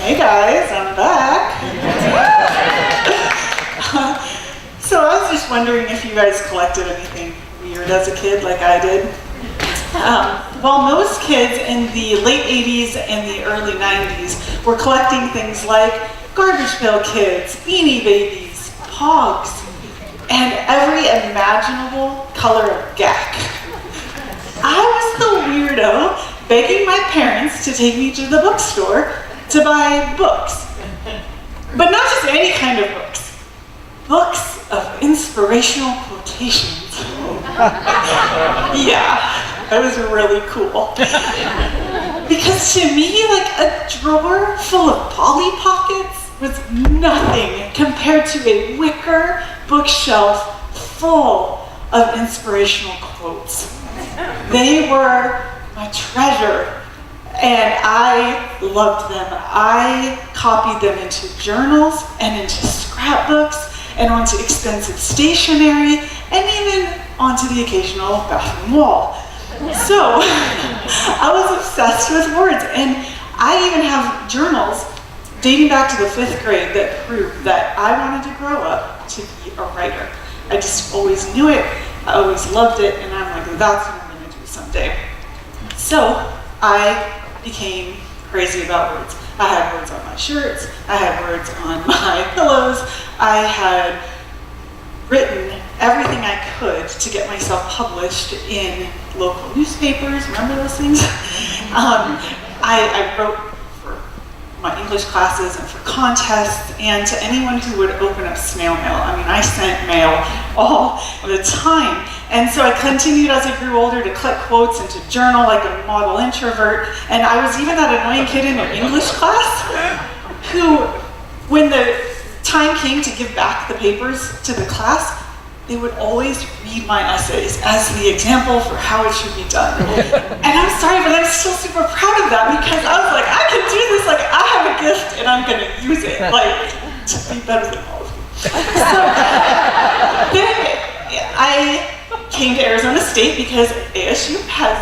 Hey guys, I'm back. So I was just wondering if you guys collected anything weird as a kid like I did. Well, most kids in the late 80s and the early 90s were collecting things like Garbage Pail Kids, Beanie Babies, Pogs, and every imaginable color of GAC. I was the weirdo begging my parents to take me to the bookstore to buy books. But not just any kind of books. Books of inspirational quotations. Yeah, that was really cool. Because to me, like a drawer full of Polly Pockets was nothing compared to a wicker bookshelf full of inspirational quotes. They were my treasure, and I loved them. I copied them into journals and into scrapbooks and onto expensive stationery and even onto the occasional bathroom wall. So I was obsessed with words, and I even have journals dating back to the 5th grade that prove that I wanted to grow up to be a writer. I just always knew it, I always loved it, and I'm like, that's what I'm going to do someday. So I became crazy about words. I had words on my shirts, I had words on my pillows, I had written everything I could to get myself published in local newspapers. Remember those things? I wrote for my English classes and for contests, and to anyone who would open up snail mail. I mean, I sent mail all the time. And so I continued as I grew older to collect quotes and to journal like a model introvert. And I was even that annoying kid in your English class who, when the time came to give back the papers to the class, they would always read my essays as the example for how it should be done. And I'm sorry, but I'm still super proud of that because I was like, I can do this, like I have a gift and I'm gonna use it, like to be better than all of you. So then I came to Arizona State because ASU has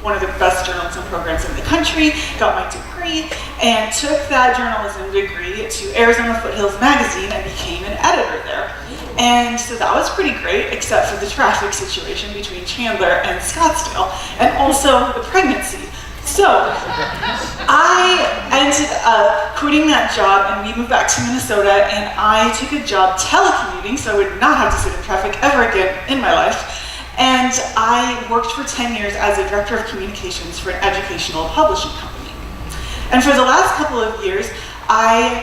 one of the best journalism programs in the country, got my degree, and took that journalism degree to Arizona Foothills Magazine and became an editor there. And so that was pretty great, except for the traffic situation between Chandler and Scottsdale, and also the pregnancy. So I ended up quitting that job, and we moved back to Minnesota, and I took a job telecommuting, so I would not have to sit in traffic ever again in my life. And I worked for 10 years as a director of communications for an educational publishing company. And for the last couple of years, I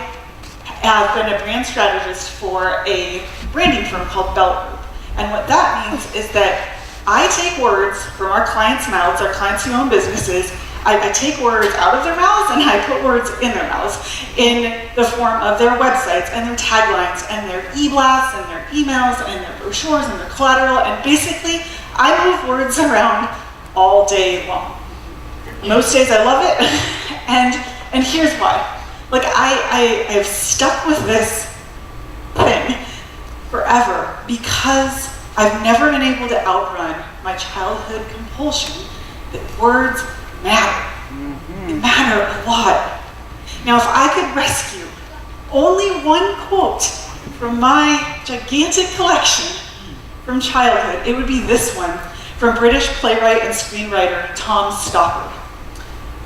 have been a brand strategist for a branding firm called Bell Group. And what that means is that I take words from our clients' mouths, our clients who own businesses, I take words out of their mouths and I put words in their mouths in the form of their websites and their taglines and their e-blasts and their emails and their brochures and their collateral, and basically I move words around all day long. Most days I love it, and here's why. Like I have stuck with this thing forever because I've never been able to outrun my childhood compulsion that words matter. They matter a lot. Now, if I could rescue only one quote from my gigantic collection from childhood, it would be this one from British playwright and screenwriter Tom Stoppard.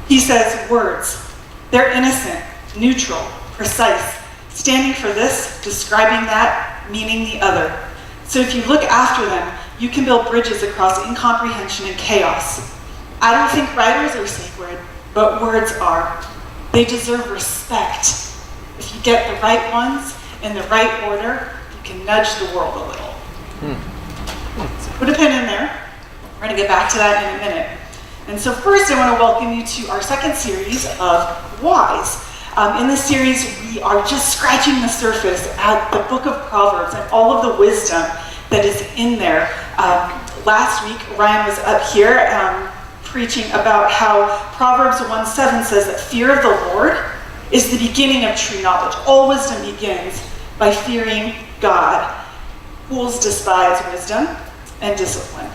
He says, words, they're innocent, neutral, precise, standing for this, describing that, meaning the other. So if you look after them, you can build bridges across incomprehension and chaos. I don't think writers are sacred, but words are. They deserve respect. If you get the right ones in the right order, you can nudge the world a little. So put a pin in there. We're going to get back to that in a minute. And so first I want to welcome you to our second series of Whys. In this series, we are just scratching the surface at the book of Proverbs and all of the wisdom that is in there. Last week, Ryan was up here preaching about how Proverbs 1:7 says that fear of the Lord is the beginning of true knowledge. All wisdom begins by fearing God. Fools despise wisdom and discipline,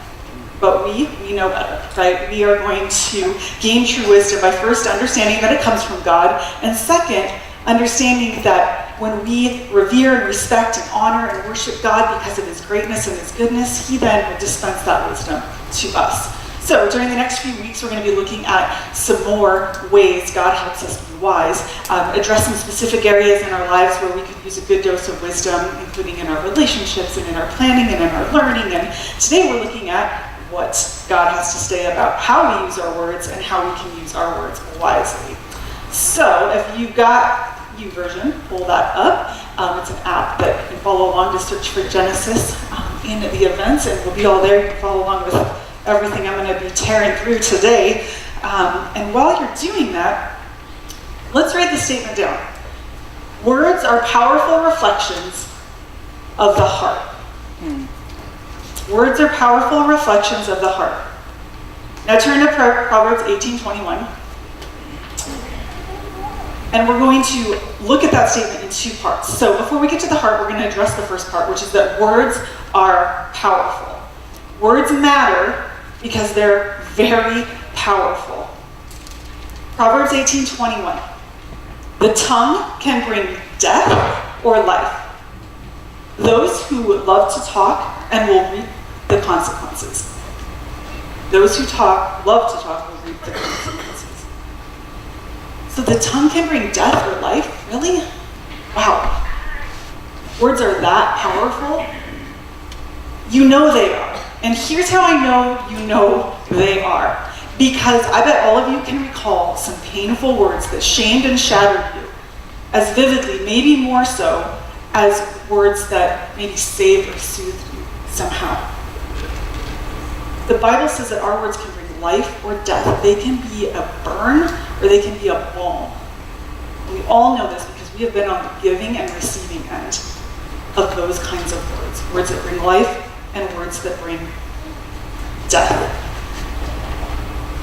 But we know better, right? We are going to gain true wisdom by first understanding that it comes from God, and second, understanding that when we revere and respect and honor and worship God because of his greatness and his goodness, he then will dispense that wisdom to us. So during the next few weeks, we're going to be looking at some more ways God helps us be wise, addressing specific areas in our lives where we could use a good dose of wisdom, including in our relationships and in our planning and in our learning. And today we're looking at what God has to say about how we use our words and how we can use our words wisely. So if you've got YouVersion, pull that up. It's an app that you can follow along. Just search for Genesis in the events, and we'll be all there. You can follow along with everything I'm going to be tearing through today. And while you're doing that, let's write the statement down. Words are powerful reflections of the heart. Words are powerful reflections of the heart. Now turn to Proverbs 18:21. And we're going to look at that statement in two parts. So before we get to the heart, we're going to address the first part, which is that words are powerful. Words matter because they're very powerful. Proverbs 18:21. The tongue can bring death or life. Those who love to talk and will reap the consequences. Those who love to talk, will reap the consequences. So the tongue can bring death or life? Really? Wow. Words are that powerful? You know they are. And here's how I know you know they are. Because I bet all of you can recall some painful words that shamed and shattered you as vividly, maybe more so, as words that maybe saved or soothed you somehow. The Bible says that our words can bring life or death. They can be a burn or they can be a balm. We all know this because we have been on the giving and receiving end of those kinds of words. Words that bring life and words that bring death.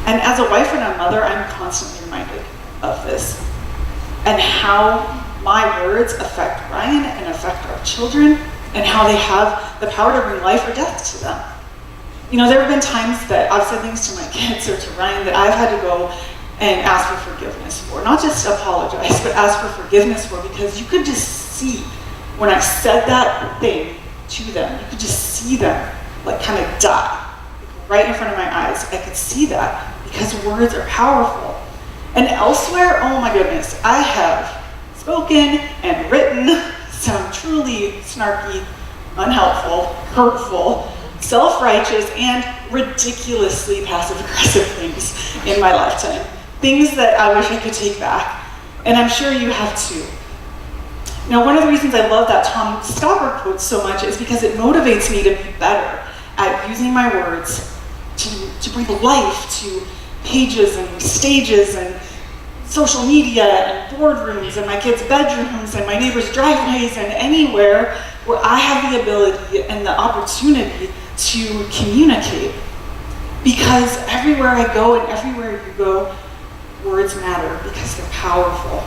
And as a wife and a mother, I'm constantly reminded of this and how my words affect Ryan and affect our children and how they have the power to bring life or death to them. You know, there have been times that I've said things to my kids or to Ryan that I've had to go and ask for forgiveness for. Not just apologize, but ask for forgiveness for, because you could just see when I said that thing to them, you could just see them like kind of die right in front of my eyes. I could see that because words are powerful. And elsewhere, oh my goodness, I have spoken and written some truly snarky, unhelpful, hurtful, self-righteous, and ridiculously passive-aggressive things in my lifetime. Things that I wish I could take back. And I'm sure you have too. Now, one of the reasons I love that Tom Stopper quote so much is because it motivates me to be better at using my words to bring life to pages and stages and social media and boardrooms and my kids' bedrooms and my neighbors' driveways and anywhere where I have the ability and the opportunity to communicate. Because everywhere I go and everywhere you go, words matter because they're powerful.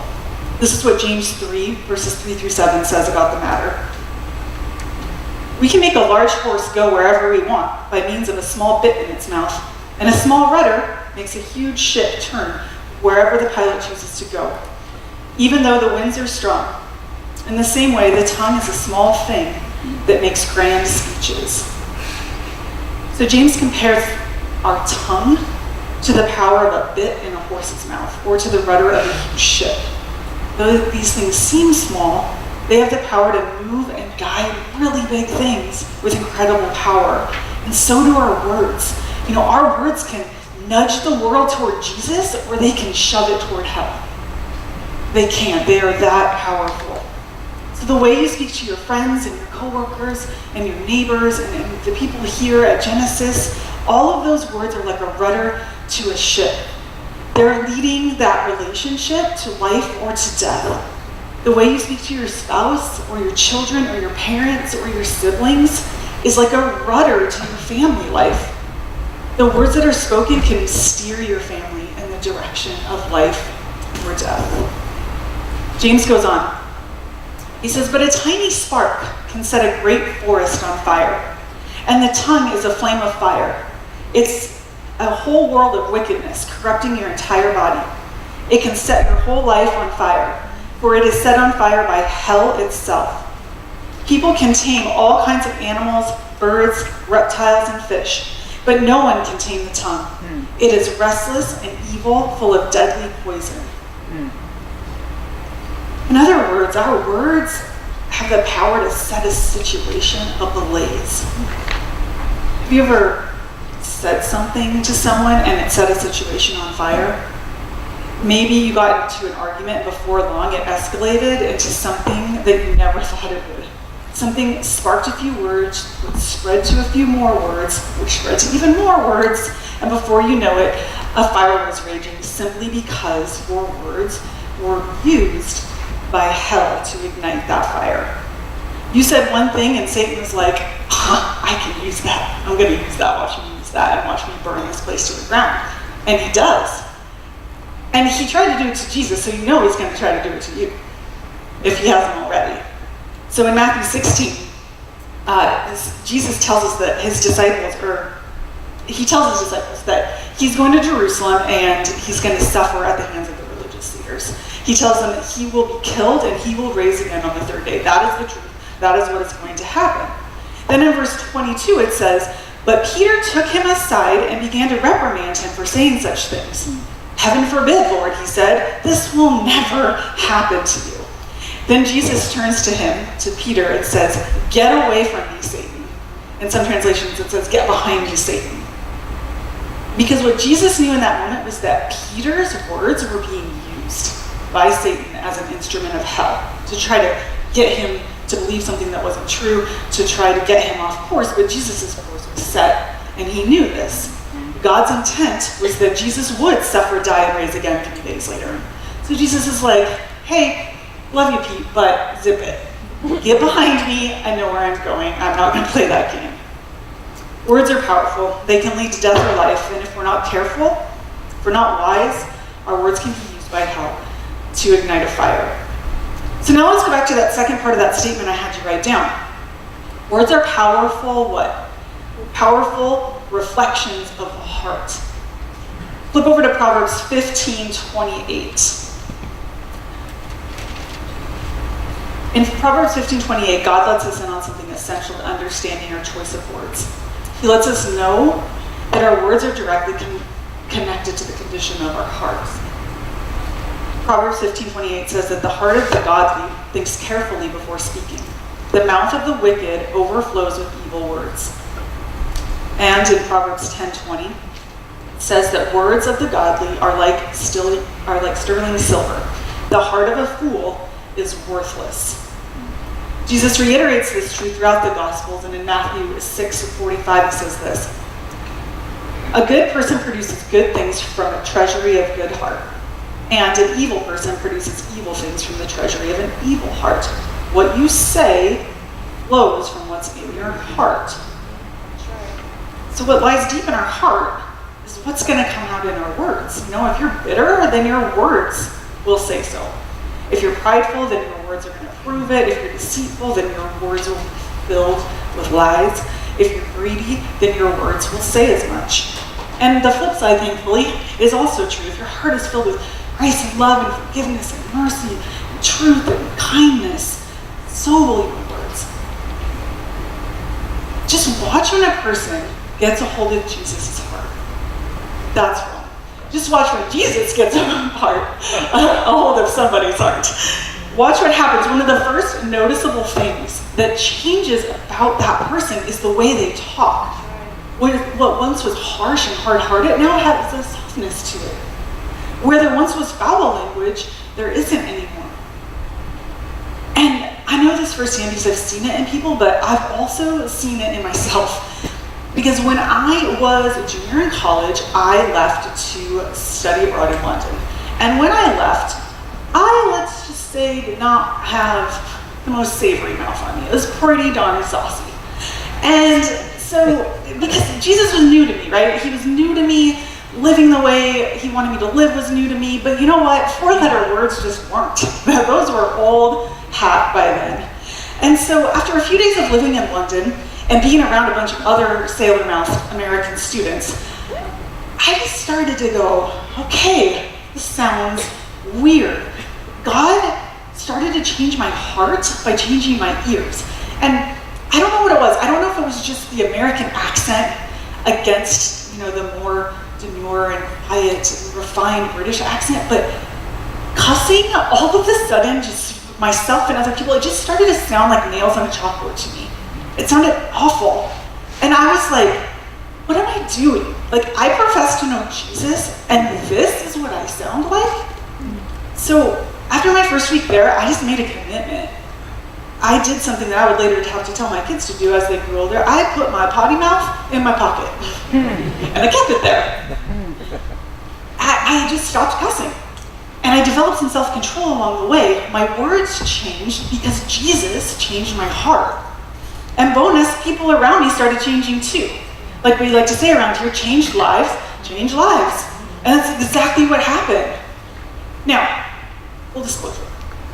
This is what James 3, verses 3 through 7 says about the matter. We can make a large horse go wherever we want by means of a small bit in its mouth, and a small rudder makes a huge ship turn wherever the pilot chooses to go, even though the winds are strong. In the same way, the tongue is a small thing that makes grand speeches. So James compares our tongue to the power of a bit in a horse's mouth, or to the rudder of a huge ship. Though these things seem small, they have the power to move and guide really big things with incredible power. And so do our words. You know, our words can nudge the world toward Jesus, or they can shove it toward hell. They can. They are that powerful. So the way you speak to your friends and your coworkers and your neighbors and the people here at Genesis, all of those words are like a rudder to a ship. They're leading that relationship to life or to death. The way you speak to your spouse or your children or your parents or your siblings is like a rudder to your family life. The words that are spoken can steer your family in the direction of life or death. James goes on. He says, but a tiny spark can set a great forest on fire, and the tongue is a flame of fire. It's a whole world of wickedness, corrupting your entire body. It can set your whole life on fire, for it is set on fire by hell itself. People can tame all kinds of animals, birds, reptiles, and fish, but no one can tame the tongue. It is restless and evil, full of deadly poison. In other words, our words have the power to set a situation ablaze. Have you ever said something to someone and it set a situation on fire? Maybe you got into an argument, before long it escalated into something that you never thought it would. Something sparked a few words, which spread to a few more words, which spread to even more words, and before you know it, a fire was raging simply because your words were used by hell to ignite that fire. You said one thing and Satan was like, I can use that. I'm going to use that. Watch me use that and watch me burn this place to the ground. And he does. And he tried to do it to Jesus, so you know he's going to try to do it to you, if he hasn't already. So in Matthew 16, Jesus tells us that he tells his disciples that he's going to Jerusalem and he's going to suffer at the hands of the religious leaders. He tells them that he will be killed and he will rise again on the third day. That is the truth. That is what is going to happen. Then in verse 22 it says, but Peter took him aside and began to reprimand him for saying such things. Heaven forbid, Lord, he said, this will never happen to you. Then Jesus turns to him, to Peter, and says, get away from me, Satan. In some translations it says, get behind you, Satan. Because what Jesus knew in that moment was that Peter's words were being used by Satan as an instrument of hell to try to get him to believe something that wasn't true, to try to get him off course. But Jesus' course was set, and he knew this. God's intent was that Jesus would suffer, die, and rise again 3 days later. So Jesus is like, hey, love you, Pete, but zip it. Get behind me. I know where I'm going. I'm not going to play that game. Words are powerful. They can lead to death or life, and if we're not careful, if we're not wise, our words can be used by hell to ignite a fire. So now let's go back to that second part of that statement I had you write down. Words are powerful what? Powerful reflections of the heart. Flip over to Proverbs 15:28. In Proverbs 15:28, God lets us in on something essential to understanding our choice of words. He lets us know that our words are directly connected to the condition of our hearts. Proverbs 15:28 says that the heart of the godly thinks carefully before speaking. The mouth of the wicked overflows with evil words. And in Proverbs 10:20, it says that words of the godly are like sterling silver. The heart of a fool is worthless. Jesus reiterates this truth throughout the Gospels, and in Matthew 6:45 he says this: a good person produces good things from a treasury of good heart, and an evil person produces evil things from the treasury of an evil heart. What you say flows from what's in your heart. So what lies deep in our heart is what's going to come out in our words. You know, if you're bitter, then your words will say so. If you're prideful, then your words are going to prove it. If you're deceitful, then your words will be filled with lies. If you're greedy, then your words will say as much. And the flip side, thankfully, is also true. If your heart is filled with grace and love and forgiveness and mercy and truth and kindness, so will your words. Just watch when a person gets a hold of Jesus' heart. That's wrong. Just watch when Jesus gets a hold of somebody's heart. Watch what happens. One of the first noticeable things that changes about that person is the way they talk. What once was harsh and hard-hearted now has a softness to it. Where there once was foul language, there isn't anymore. And I know this firsthand because I've seen it in people, but I've also seen it in myself. Because when I was a junior in college, I left to study abroad in London. And when I left, let's just say, did not have the most savory mouth on me. It was pretty darn saucy. And so, because Jesus was new to me, right? He was new to me. Living the way he wanted me to live was new to me. But you know what? Four-letter words just weren't. Those were old hat by then. And so after a few days of living in London, and being around a bunch of other sailor-mouthed American students, I just started to go, okay, this sounds weird. God started to change my heart by changing my ears. And I don't know what it was. I don't know if it was just the American accent against, the more demure and quiet and refined British accent, but cussing all of a sudden, just myself and other people, it just started to sound like nails on a chalkboard to me. It sounded awful. And I was like, what am I doing? Like, I profess to know Jesus, and this is what I sound like? So after my first week there, I just made a commitment. I did something that I would later have to tell my kids to do as they grew older. I put my potty mouth in my pocket, and I kept it there. I just stopped cussing. And I developed some self-control along the way. My words changed because Jesus changed my heart. And bonus, people around me started changing too. Like we like to say around here, changed lives, change lives. And that's exactly what happened. Now, full disclosure.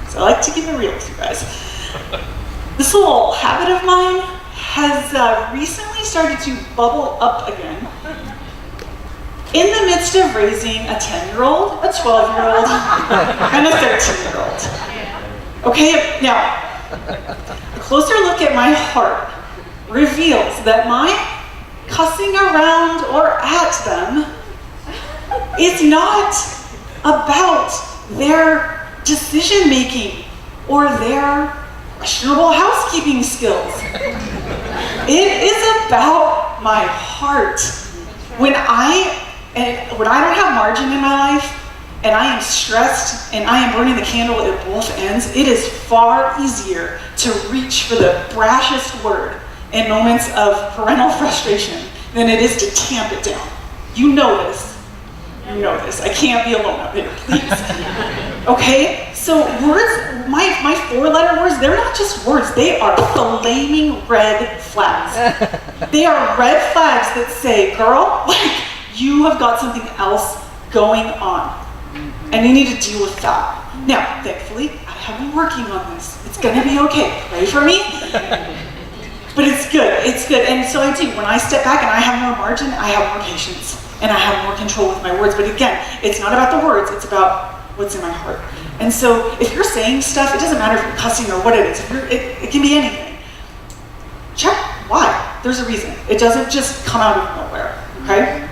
So I like to keep it real with you guys. This little habit of mine has recently started to bubble up again in the midst of raising a 10-year-old, a 12-year-old, and a 13-year-old. Okay, now, a closer look at my heart reveals that my cussing around or at them is not about their decision-making or their questionable housekeeping skills. It is about my heart. When I don't have margin in my life, and I am stressed, and I am burning the candle at both ends, it is far easier to reach for the brashest word in moments of parental frustration than it is to tamp it down. You know this. You know this. I can't be alone up here, please. Okay? So words, my four-letter words, they're not just words. They are flaming red flags. They are red flags that say, girl, you have got something else going on. And you need to deal with that. Now, thankfully, I have been working on this. It's gonna be okay. Pray for me. But it's good, it's good. And so I do. When I step back and I have more margin, I have more patience. And I have more control with my words. But again, it's not about the words, it's about what's in my heart. And so if you're saying stuff, it doesn't matter if you're cussing or what it is. It can be anything. Check why. There's a reason. It doesn't just come out of nowhere, okay?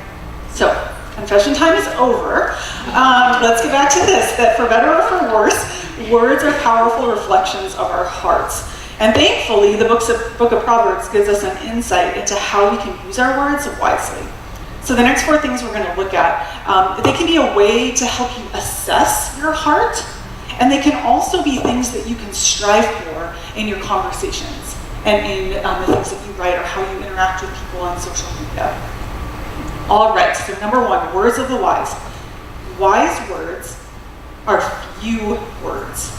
So, confession time is over. Let's get back to this, that for better or for worse, words are powerful reflections of our hearts. And thankfully, the book of Proverbs gives us an insight into how we can use our words wisely. So the next 4 things we're going to look at, they can be a way to help you assess your heart, and they can also be things that you can strive for in your conversations and in the things that you write or how you interact with people on social media. All right, so number 1, words of the wise. Wise words are few words.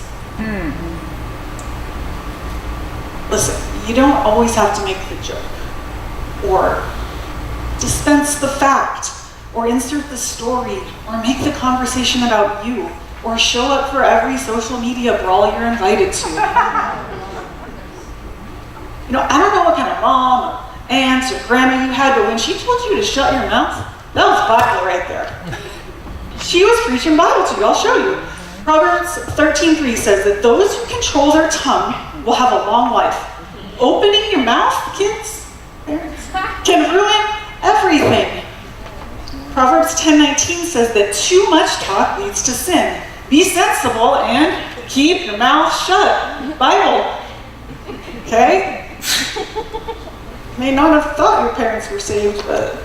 Listen, you don't always have to make the joke, or dispense the fact, or insert the story, or make the conversation about you, or show up for every social media brawl you're invited to. I don't know what kind of mom, or aunt, or grandma you had, but when she told you to shut your mouth, that was Bible right there. She was preaching Bible to you. I'll show you. Proverbs 13:3 says that those who control their tongue will have a long life. Opening your mouth, kids, parents, can ruin everything. Proverbs 10:19 says that too much talk leads to sin. Be sensible and keep your mouth shut. Bible. Okay? May not have thought your parents were saved, but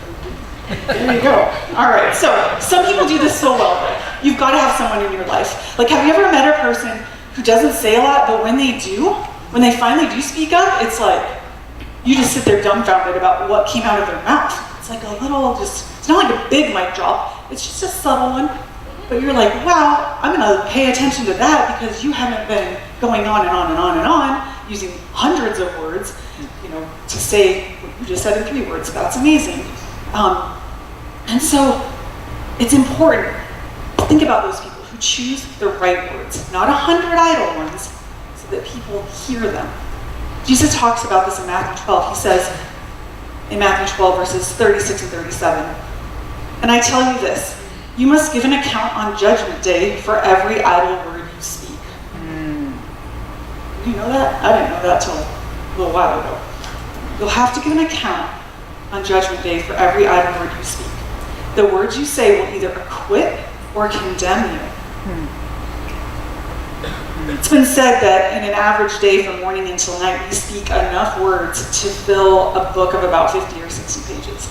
there you go. All right, so some people do this so well. You've got to have someone in your life. Like, have you ever met a person who doesn't say a lot, but when they do, when they finally do speak up, it's like, you just sit there dumbfounded about what came out of their mouth. It's like a little, it's not like a big mic drop, it's just a subtle one. But you're like, wow, I'm gonna pay attention to that because you haven't been going on and on and on and on, using hundreds of words, to say what you just said in 3 words. That's amazing. And so it's important to think about those people who choose the right words, not 100 idle ones, so that people hear them. Jesus talks about this in Matthew 12. He says in Matthew 12, verses 36 and 37, "And I tell you this, you must give an account on Judgment Day for every idle word you speak." Did you know that? I didn't know that till a little while ago. You'll have to give an account on Judgment Day for every idle word you speak. The words you say will either acquit or condemn you. It's been said that in an average day from morning until night, we speak enough words to fill a book of about 50 or 60 pages.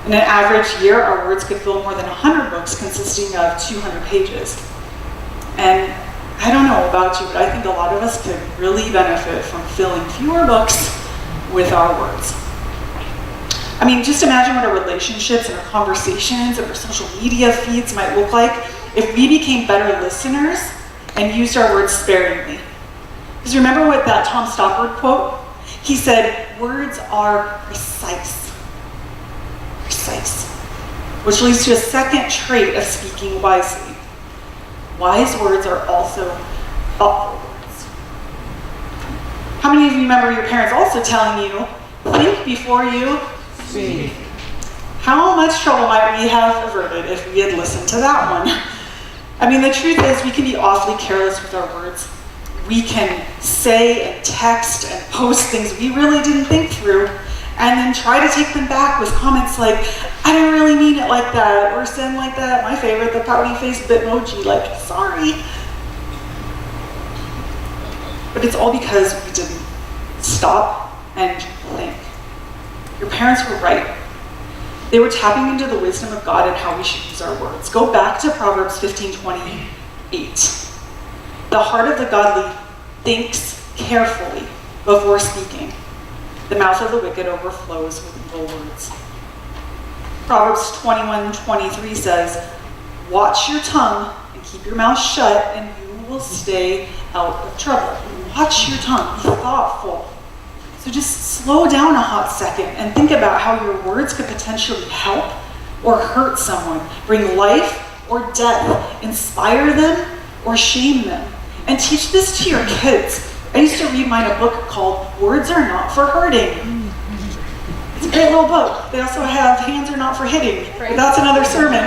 In an average year, our words could fill more than 100 books consisting of 200 pages. And I don't know about you, but I think a lot of us could really benefit from filling fewer books with our words. I mean, just imagine what our relationships and our conversations and our social media feeds might look like if we became better listeners and used our words sparingly. Because remember what that Tom Stoppard quote? He said, "Words are precise." Precise. Which leads to a second trait of speaking wisely. Wise words are also thoughtful words. How many of you remember your parents also telling you, think before you speak? How much trouble might we have averted if we had listened to that one? I mean, the truth is we can be awfully careless with our words. We can say and text and post things we really didn't think through, and then try to take them back with comments like, "I didn't really mean it like that," or send like that, my favorite, the pouty face bitmoji, like, "Sorry." But it's all because we didn't stop and think. Your parents were right. They were tapping into the wisdom of God and how we should use our words. Go back to Proverbs 15:28. The heart of the godly thinks carefully before speaking. The mouth of the wicked overflows with evil words. Proverbs 21:23 says, "Watch your tongue and keep your mouth shut, and you will stay out of trouble." Watch your tongue. Be thoughtful. So just slow down a hot second and think about how your words could potentially help or hurt someone, bring life or death, inspire them or shame them. And teach this to your kids. I used to read mine a book called Words Are Not for Hurting. It's a great little book. They also have Hands Are Not for Hitting, but that's another sermon.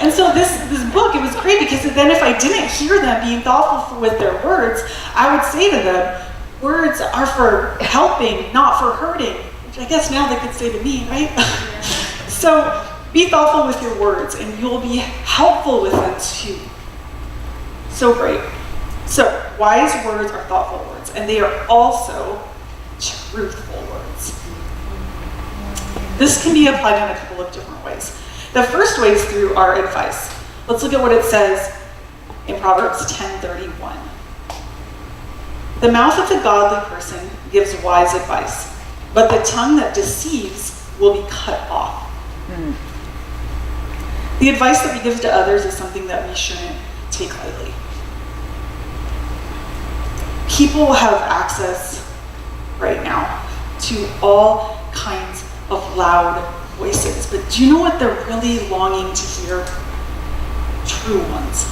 And so this book, it was great because then if I didn't hear them being thoughtful with their words, I would say to them, words are for helping, not for hurting, which I guess now they could say to me, right? So be thoughtful with your words and you'll be helpful with them too. So great. So wise words are thoughtful words, and they are also truthful words. This can be applied in a couple of different ways. The first way is through our advice. Let's look at what it says in Proverbs 10:31. The mouth of the godly person gives wise advice, but the tongue that deceives will be cut off. The advice that we give to others is something that we shouldn't take lightly. People have access right now to all kinds of loud voices, but do you know what they're really longing to hear? True ones.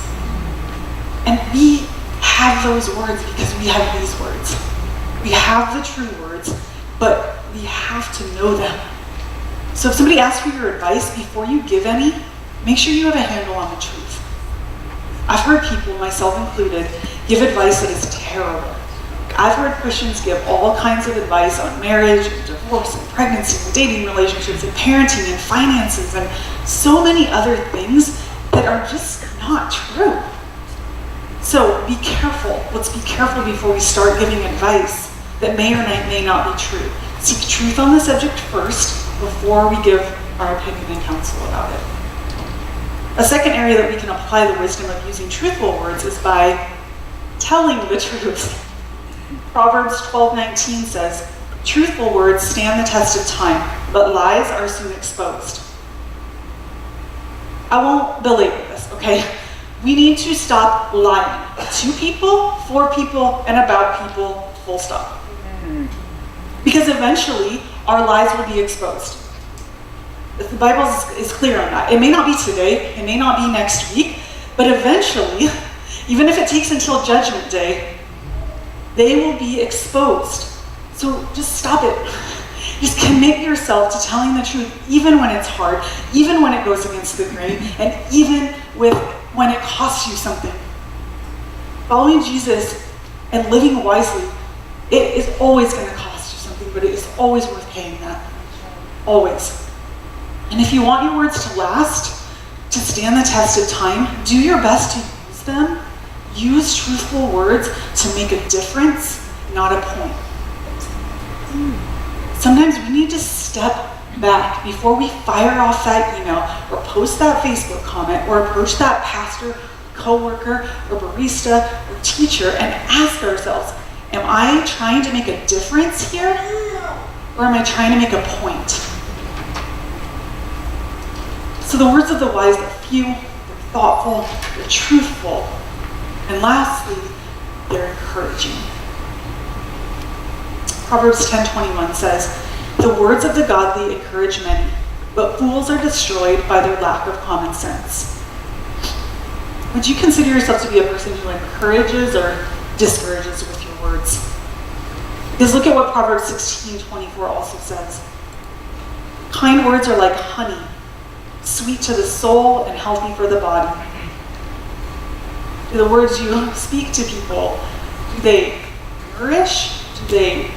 And we have those words because we have these words. We have the true words, but we have to know them. So if somebody asks for your advice, before you give any, make sure you have a handle on the truth. I've heard people, myself included, give advice that is terrible. I've heard Christians give all kinds of advice on marriage and divorce and pregnancy and dating relationships and parenting and finances and so many other things that are just not true. So be careful. Let's be careful before we start giving advice that may or may not be true. Seek truth on the subject first before we give our opinion and counsel about it. A second area that we can apply the wisdom of using truthful words is by telling the truth. Proverbs 12:19 says, "Truthful words stand the test of time, but lies are soon exposed." I won't belabor this, okay? We need to stop lying to people, for people, and about people, full stop. Because eventually, our lies will be exposed. The Bible is clear on that. It may not be today, it may not be next week, but eventually, even if it takes until Judgment Day, they will be exposed. So just stop it. Just commit yourself to telling the truth, even when it's hard, even when it goes against the grain, and even when it costs you something. Following Jesus and living wisely, it is always going to cost you something, but it is always worth paying that. Always. And if you want your words to last, to stand the test of time, do your best to use them. Use truthful words to make a difference, not a point. Sometimes we need to step back before we fire off that email or post that Facebook comment or approach that pastor, coworker, or barista or teacher and ask ourselves, am I trying to make a difference here, or am I trying to make a point? So the words of the wise are few, they're thoughtful, they're truthful, and lastly, they're encouraging. Proverbs 10:21 says, "The words of the godly encourage many, but fools are destroyed by their lack of common sense." Would you consider yourself to be a person who encourages or discourages with your words? Because look at what Proverbs 16:24 also says. "Kind words are like honey, sweet to the soul and healthy for the body." Do the words you speak to people, do they nourish? Do they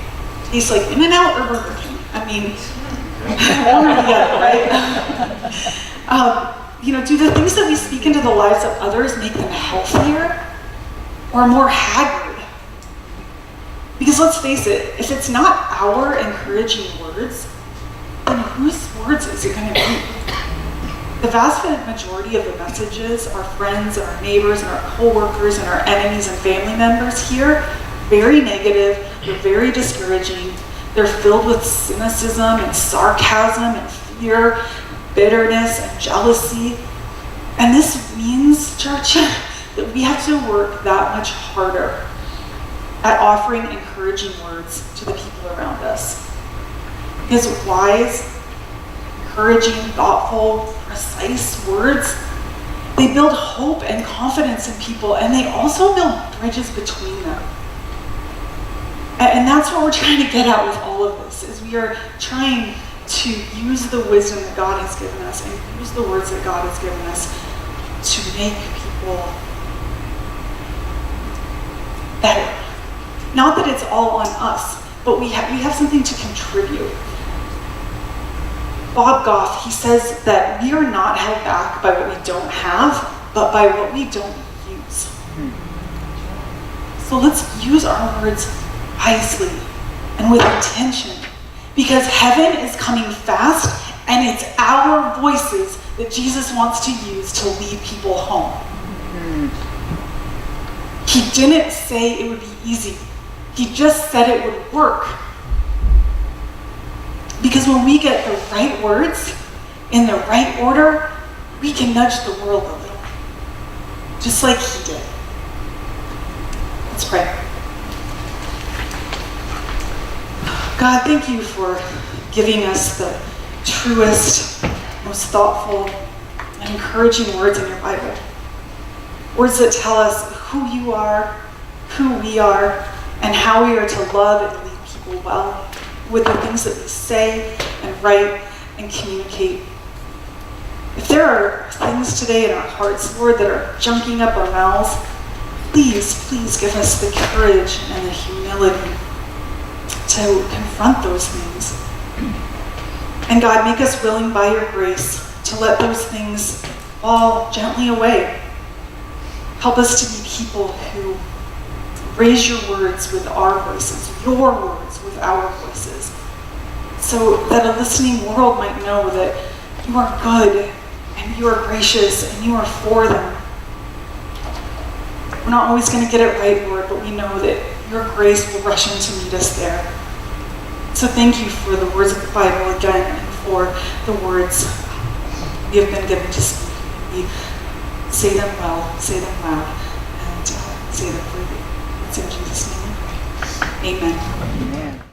taste like In-N-Out or Burger King? I mean, one or the other, right? Do the things that we speak into the lives of others make them healthier or more haggard? Because let's face it, if it's not our encouraging words, then whose words is it going to be? The vast majority of the messages our friends and our neighbors and our coworkers and our enemies and family members hear, very negative, they're very discouraging, they're filled with cynicism and sarcasm and fear, bitterness and jealousy. And this means, church, that we have to work that much harder at offering encouraging words to the people around us. Because wise, encouraging, thoughtful, precise words, they build hope and confidence in people, and they also build bridges between them. And that's what we're trying to get at with all of this, is we are trying to use the wisdom that God has given us and use the words that God has given us to make people better. Not that it's all on us, but we have something to contribute. Bob Goff, he says that we are not held back by what we don't have, but by what we don't use. So let's use our words wisely and with intention, because heaven is coming fast, and it's our voices that Jesus wants to use to lead people home. He didn't say it would be easy. He just said it would work. Because when we get the right words in the right order, we can nudge the world a little, just like he did. Let's pray. God, thank you for giving us the truest, most thoughtful, and encouraging words in your Bible. Words that tell us who you are, who we are, and how we are to love and lead people well with the things that we say and write and communicate. If there are things today in our hearts, Lord, that are junking up our mouths, please give us the courage and the humility to confront those things. And God, make us willing by your grace to let those things fall gently away. Help us to be people who raise your words with our voices, your words with our voices, so that a listening world might know that you are good and you are gracious and you are for them. We're not always going to get it right, Lord, but we know that your grace will rush in to meet us there. So thank you for the words of the Bible again, and for the words we have been given to speak. We say them well, say them loud, and say them freely. It's in Jesus' name. Amen. Amen.